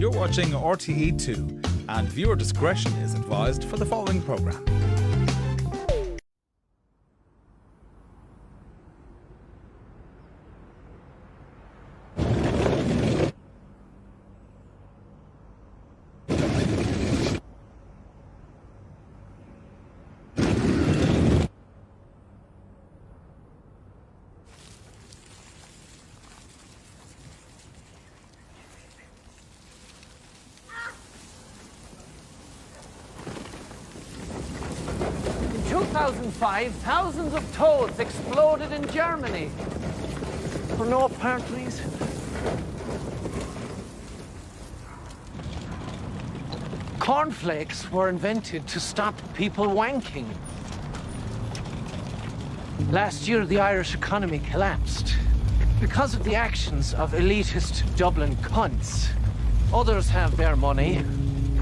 You're watching RTE2, and viewer discretion is advised for the following programme. In 2005, thousands of toads exploded in Germany. For no apparent reason. Cornflakes were invented to stop people wanking. Last year, the Irish economy collapsed because of the actions of elitist Dublin cunts. Others have their money.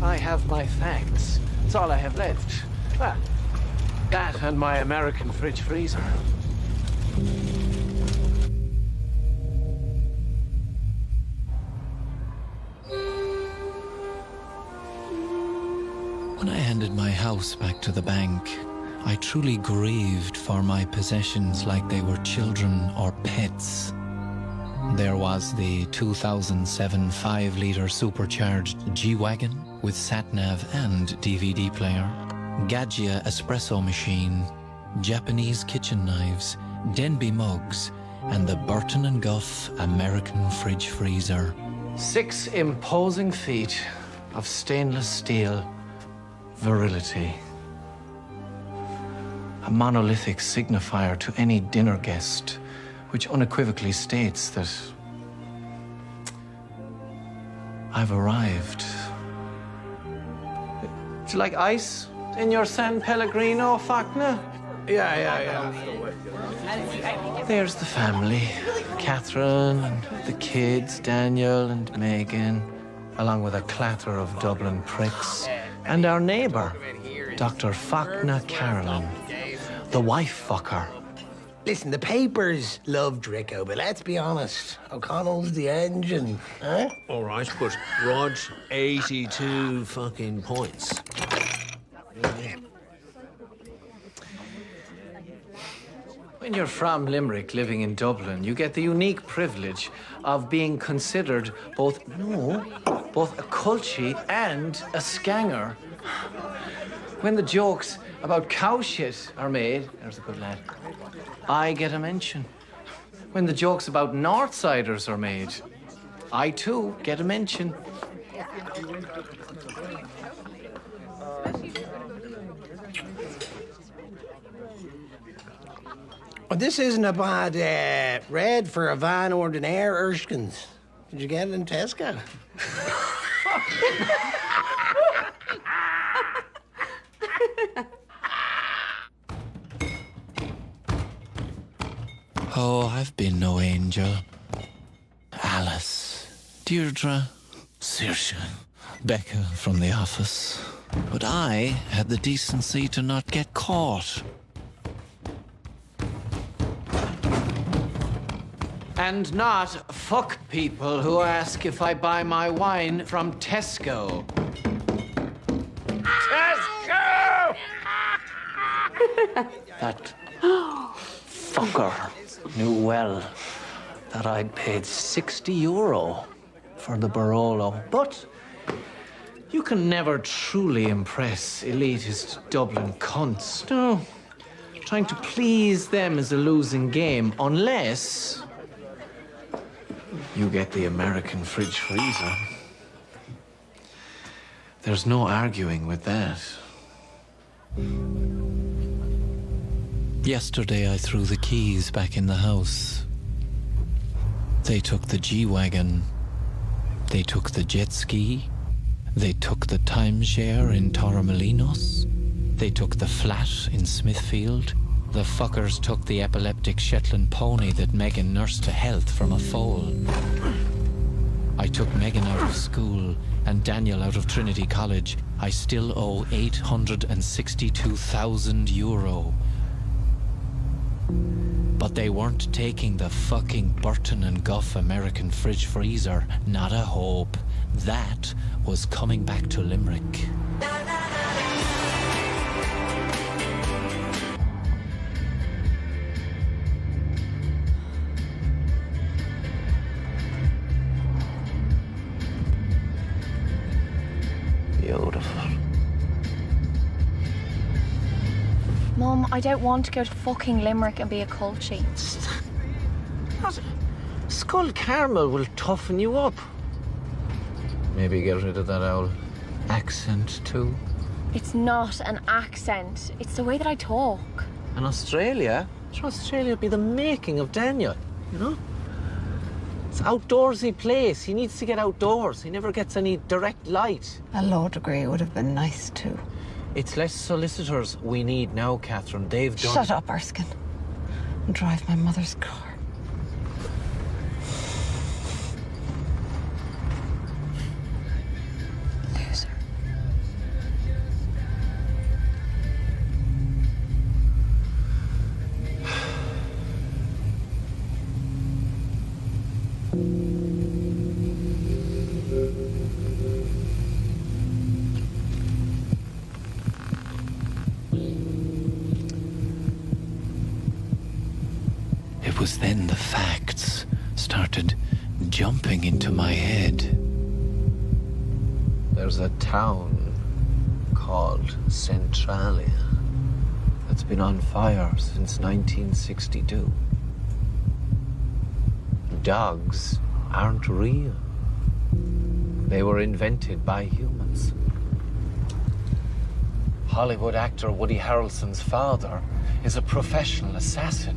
I have my facts. That's all I have left. Well, that and my American fridge freezer. When I handed my house back to the bank, I truly grieved for my possessions like they were children or pets. There was the 2007 5-litre supercharged G-Wagon with sat-nav and DVD player, Gaggia espresso machine, Japanese kitchen knives, Denby mugs, and the Burton & Guff American fridge freezer. 6 imposing feet of stainless steel virility. A monolithic signifier to any dinner guest, which unequivocally states that I've arrived. Do you like ice in your San Pellegrino, Faulkner? Yeah. There's the family. Catherine and the kids, Daniel and Megan, along with a clatter of Dublin pricks. And our neighbour, Dr. Faulkner Carolyn, the wife fucker. Listen, the papers love Dricko, but let's be honest. O'Connell's the engine, huh? All right, but Rod's 82 fucking points. When you're from Limerick living in Dublin, you get the unique privilege of being considered both a culchie and a scanger. When the jokes about cow shit are made, there's a good lad, I get a mention. When the jokes about Northsiders are made, I too get a mention. Well, this isn't a bad red for a Van Ordinaire Erskines. Did you get it in Tesco? Oh, I've been no angel. Alice, Deirdre, Saoirse, Becca from the office. But I had the decency to not get caught. And not fuck people who ask if I buy my wine from Tesco. Tesco! That fucker knew well that I'd paid €60 for the Barolo. But you can never truly impress elitist Dublin cunts. No. Trying to please them is a losing game unless you get the American fridge freezer. There's no arguing with that. Yesterday I threw the keys back in the house. They took the G-Wagon. They took the jet ski. They took the timeshare in Torremolinos. They took the flat in Smithfield. The fuckers took the epileptic Shetland pony that Megan nursed to health from a foal. I took Megan out of school and Daniel out of Trinity College. I still owe €862,000. But they weren't taking the fucking Burton and Guff American fridge freezer. Not a hope. That was coming back to Limerick. Beautiful. Mum, I don't want to go to fucking Limerick and be a culchie. Skull caramel will toughen you up. Maybe get rid of that old accent too. It's not an accent. It's the way that I talk. And Australia will be the making of Daniel, you know? It's an outdoorsy place. He needs to get outdoors. He never gets any direct light. A law degree would have been nice too. It's less solicitors we need now, Catherine. They've done... Shut up, Erskine. And drive my mother's car. Loser. It was then the facts started jumping into my head. There's a town called Centralia that's been on fire since 1962. Dogs aren't real. They were invented by humans. Hollywood actor Woody Harrelson's father is a professional assassin.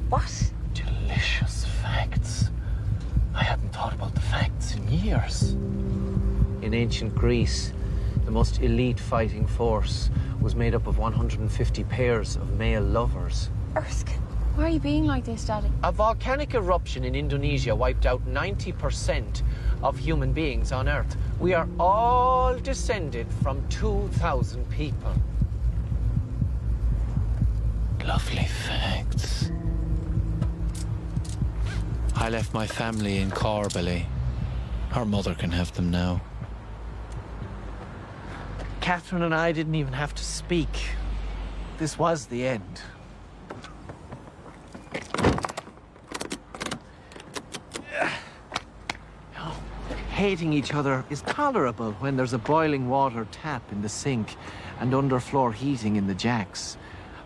What? Delicious facts. I hadn't thought about the facts in years. In ancient Greece, the most elite fighting force was made up of 150 pairs of male lovers. Erskine. Why are you being like this, Daddy? A volcanic eruption in Indonesia wiped out 90% of human beings on Earth. We are all descended from 2,000 people. Lovely facts. I left my family in Corbally. Her mother can have them now. Catherine and I didn't even have to speak. This was the end. Hating each other is tolerable when there's a boiling water tap in the sink and underfloor heating in the jacks,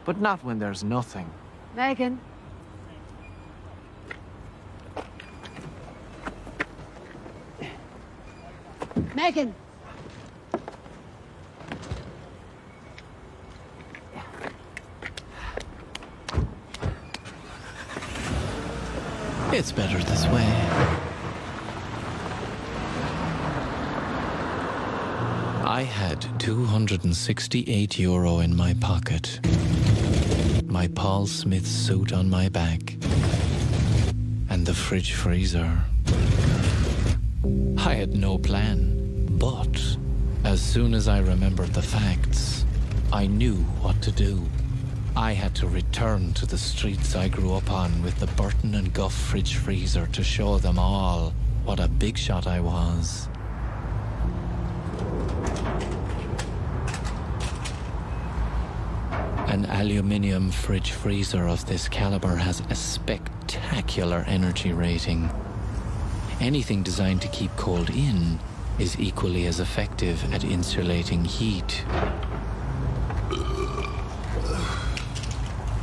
but not when there's nothing. Megan. Megan. It's better this way. I had €268 in my pocket, my Paul Smith suit on my back, and the fridge freezer. I had no plan, but as soon as I remembered the facts, I knew what to do. I had to return to the streets I grew up on with the Burton and Guff fridge freezer to show them all what a big shot I was. An aluminium fridge freezer of this caliber has a spectacular energy rating. Anything designed to keep cold in is equally as effective at insulating heat.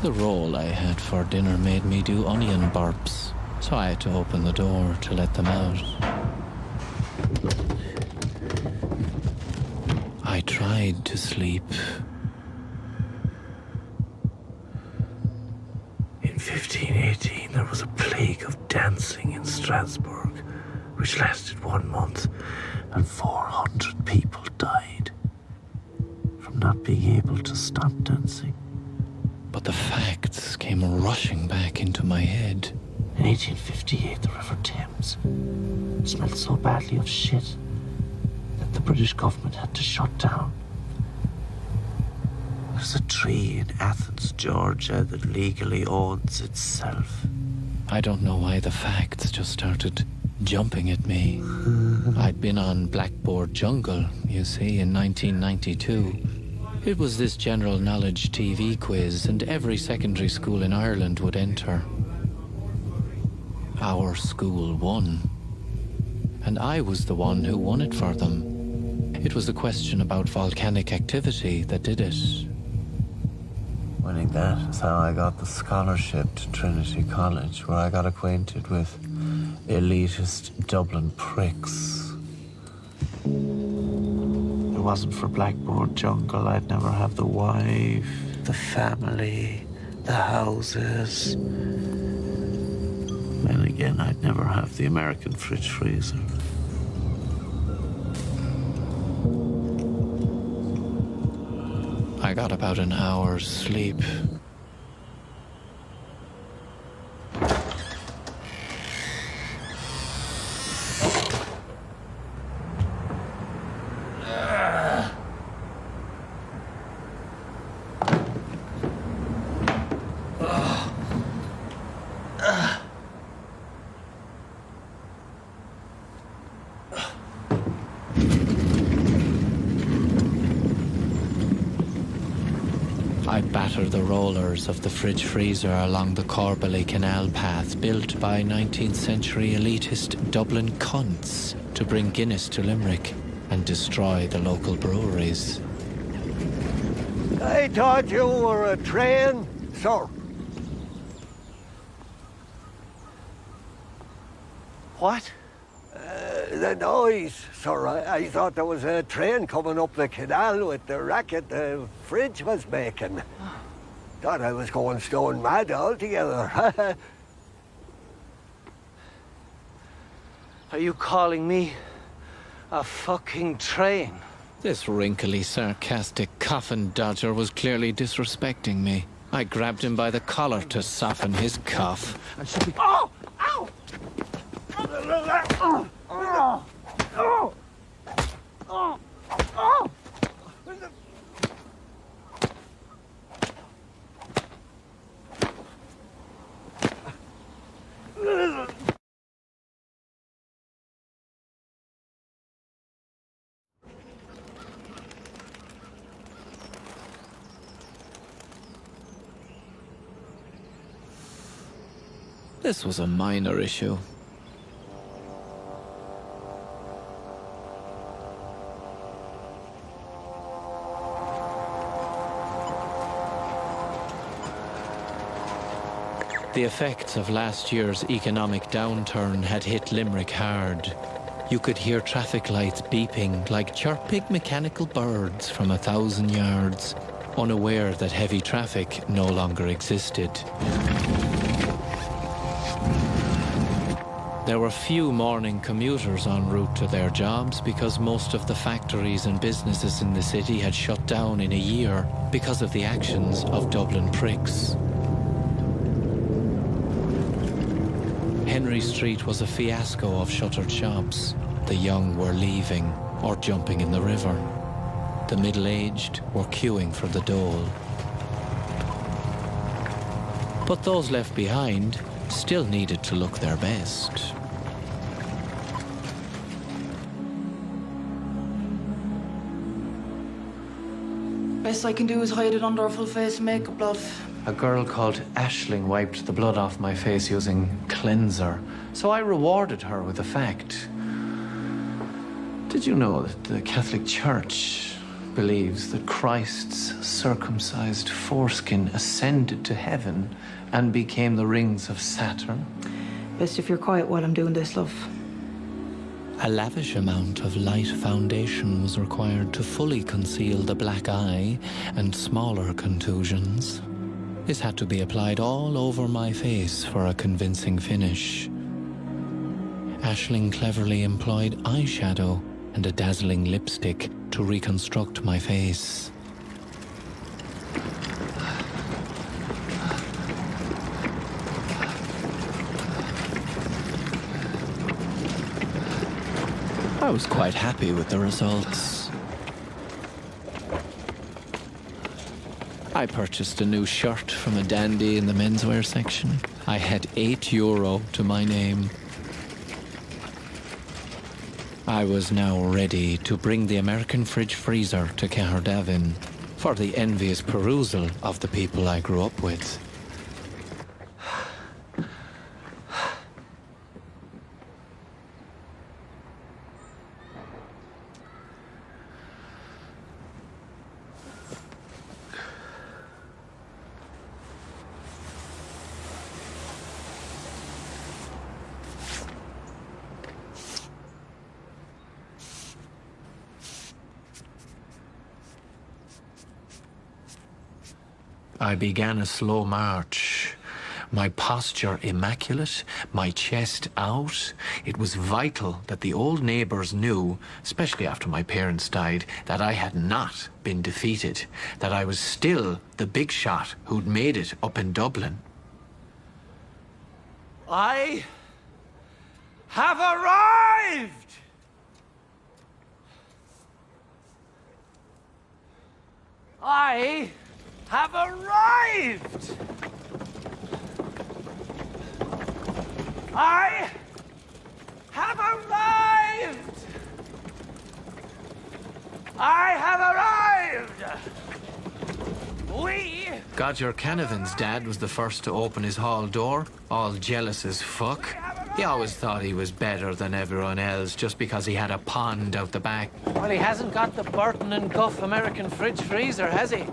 The roll I had for dinner made me do onion burps, so I had to open the door to let them out. I tried to sleep. In 1518, there was a plague of dancing in Strasbourg, which lasted 1 month, and 400 people died from not being able to stop dancing. But the facts came rushing back into my head. In 1858, the River Thames smelled so badly of shit that the British government had to shut down. There's a tree in Athens, Georgia that legally owns itself. I don't know why the facts just started jumping at me. I'd been on Blackboard Jungle, you see, in 1992. It was this general knowledge TV quiz, and every secondary school in Ireland would enter. Our school won. And I was the one who won it for them. It was a question about volcanic activity that did it. Winning that is how I got the scholarship to Trinity College, where I got acquainted with elitist Dublin pricks. If it wasn't for Blackboard Jungle, I'd never have the wife, the family, the houses. And again, I'd never have the American fridge freezer. I got about an hour's sleep. I battered the rollers of the fridge freezer along the Corbally Canal path built by 19th century elitist Dublin cunts to bring Guinness to Limerick and destroy the local breweries. I thought you were a train, sir. What? The noise, sir. I thought there was a train coming up the canal with the racket the fridge was making. Thought I was going stone mad altogether. Are you calling me a fucking train? This wrinkly, sarcastic coffin dodger was clearly disrespecting me. I grabbed him by the collar to soften his cough. Oh! Ow! Oh! Oh! Oh! Oh! Oh! This was a minor issue. The effects of last year's economic downturn had hit Limerick hard. You could hear traffic lights beeping like chirping mechanical birds from 1,000 yards, unaware that heavy traffic no longer existed. There were few morning commuters en route to their jobs because most of the factories and businesses in the city had shut down in a year because of the actions of Dublin pricks. Henry Street was a fiasco of shuttered shops. The young were leaving or jumping in the river. The middle-aged were queuing for the dole. But those left behind still needed to look their best. Best I can do is hide it under a full face of makeup, love. A girl called Aisling wiped the blood off my face using cleanser, so I rewarded her with a fact. Did you know that the Catholic Church believes that Christ's circumcised foreskin ascended to heaven and became the rings of Saturn? Best if you're quiet while I'm doing this, love. A lavish amount of light foundation was required to fully conceal the black eye and smaller contusions. This had to be applied all over my face for a convincing finish. Aisling cleverly employed eyeshadow and a dazzling lipstick to reconstruct my face. I was quite happy with the results. I purchased a new shirt from a dandy in the menswear section. I had €8 to my name. I was now ready to bring the American fridge freezer to Caherdavin for the envious perusal of the people I grew up with. I began a slow march, my posture immaculate, my chest out. It was vital that the old neighbours knew, especially after my parents died, that I had not been defeated, that I was still the big shot who'd made it up in Dublin. I have arrived! I have arrived! I have arrived! I have arrived! We... Godger Canavan's dad was the first to open his hall door, all jealous as fuck. He always thought he was better than everyone else just because he had a pond out the back. Well, he hasn't got the Burton and Guff American fridge freezer, has he?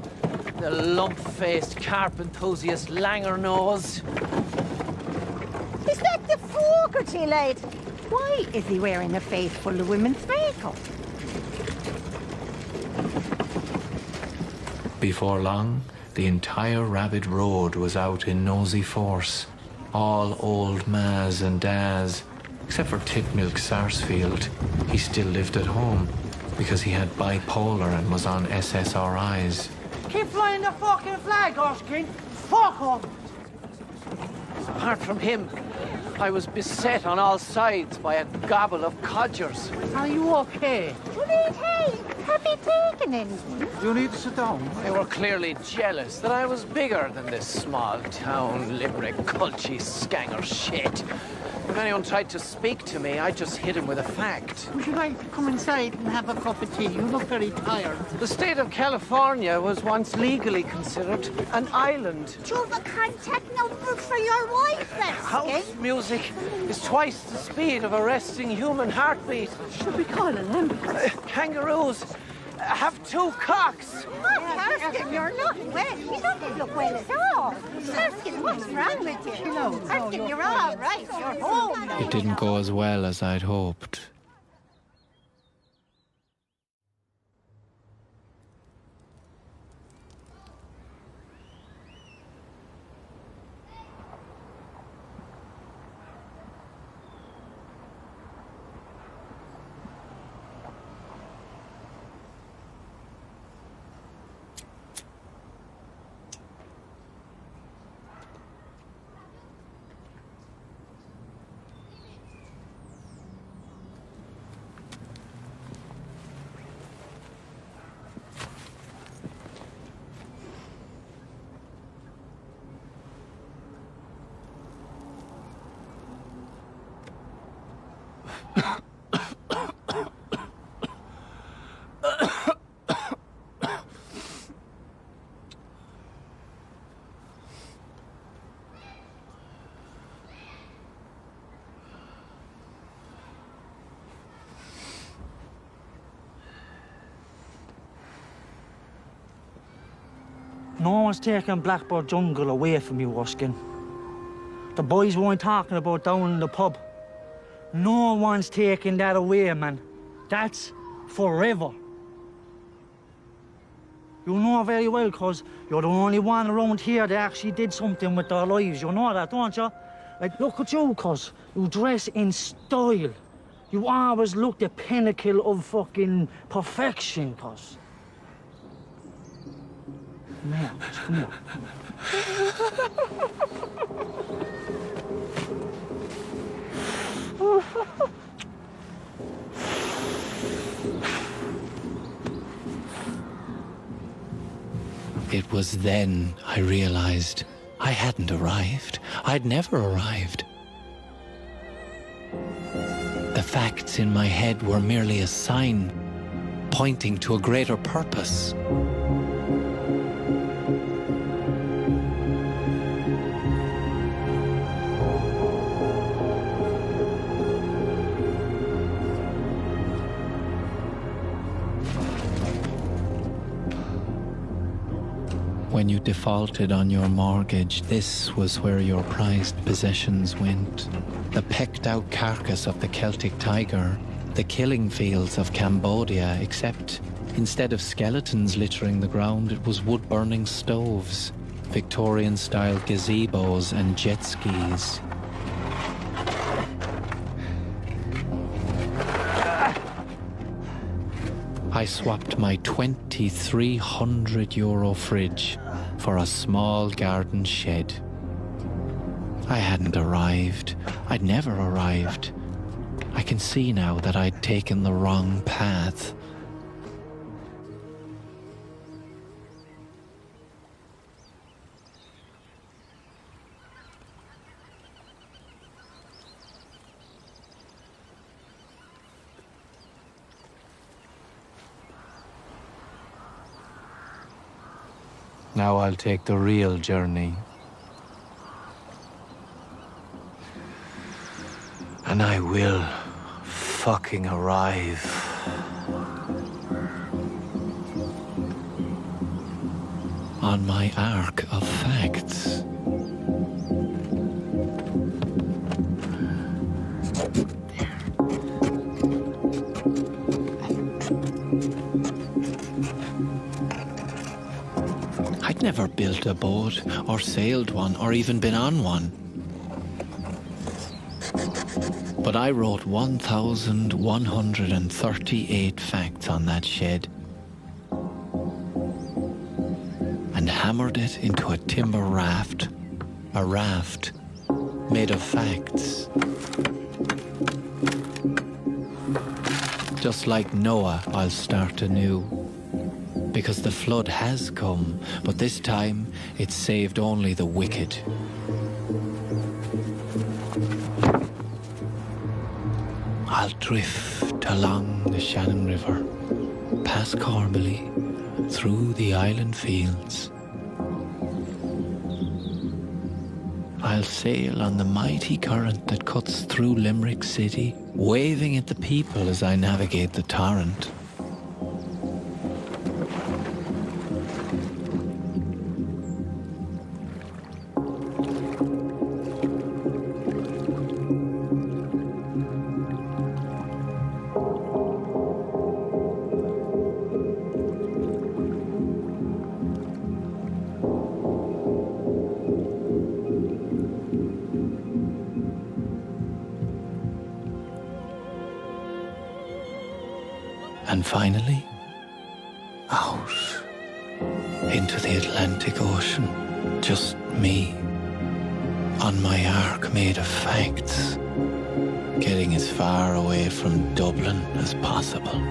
The lump-faced carp enthusiast Langer nose. Is that the Fogarty lad? Why is he wearing a face full of women's makeup? Before long, the entire Rabbit Road was out in nosy force. All old Maz and Daz, except for Titmilk Sarsfield. He still lived at home because he had bipolar and was on SSRIs. Keep flying the fucking flag, Erskine. Fuck him! Apart from him, I was beset on all sides by a gobble of codgers. Are you okay? Juliet, hey, have you taken anything? You need to sit down. They were clearly jealous that I was bigger than this small-town Limerick culchy scanger shit. If anyone tried to speak to me, I'd just hit him with a fact. Would you like to come inside and have a cup of tea? You look very tired. The state of California was once legally considered an island. Do you have a contact number for your wife, House Erskine? music is twice the speed of a resting human heartbeat. Should we call an ambulance? Kangaroos have two cocks. Oh, Erskine, you're not well. You don't look well at all. Erskine, what's wrong with you? Erskine, you're all right. You're home now. It didn't go as well as I'd hoped. No one's taking Blackbird Jungle away from you, Erskine. The boys weren't talking about down in the pub. No one's taking that away, man. That's forever. You know very well, because you're the only one around here that actually did something with their lives. You know that, don't you? Like, look at you, cuz. You dress in style. You always look the pinnacle of fucking perfection, cuz. Man, come on. It was then I realized I hadn't arrived. I'd never arrived. The facts in my head were merely a sign pointing to a greater purpose. When you defaulted on your mortgage, this was where your prized possessions went. The pecked-out carcass of the Celtic tiger, the killing fields of Cambodia, except instead of skeletons littering the ground, it was wood-burning stoves, Victorian-style gazebos and jet skis. I swapped my €2,300 fridge for a small garden shed. I hadn't arrived. I'd never arrived. I can see now that I'd taken the wrong path. Now I'll take the real journey. And I will fucking arrive. On my arc of facts. I'd never built a boat, or sailed one, or even been on one. But I wrote 1,138 facts on that shed and hammered it into a timber raft. A raft made of facts. Just like Noah, I'll start anew. Because the flood has come, but this time it saved only the wicked. I'll drift along the Shannon River, past Corbally, through the island fields. I'll sail on the mighty current that cuts through Limerick City, waving at the people as I navigate the torrent. And finally, out into the Atlantic Ocean. Just me, on my ark made of facts, getting as far away from Dublin as possible.